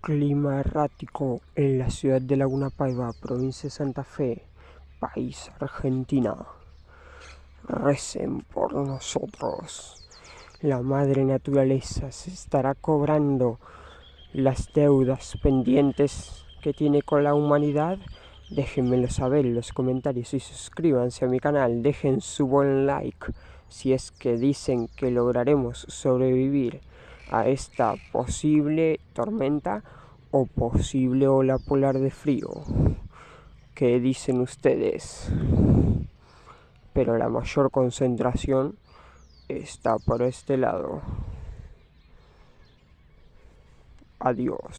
Clima errático en la ciudad de Laguna Paiva, provincia de Santa Fe, país Argentina. Recen por nosotros. La madre naturaleza se estará cobrando las deudas pendientes que tiene con la humanidad. Déjenmelo saber en los comentarios y suscríbanse a mi canal. Dejen su buen like si es que dicen que lograremos sobrevivir a esta posible tormenta o posible ola polar de frío. ¿Qué dicen ustedes? Pero la mayor concentración está por este lado. Adiós.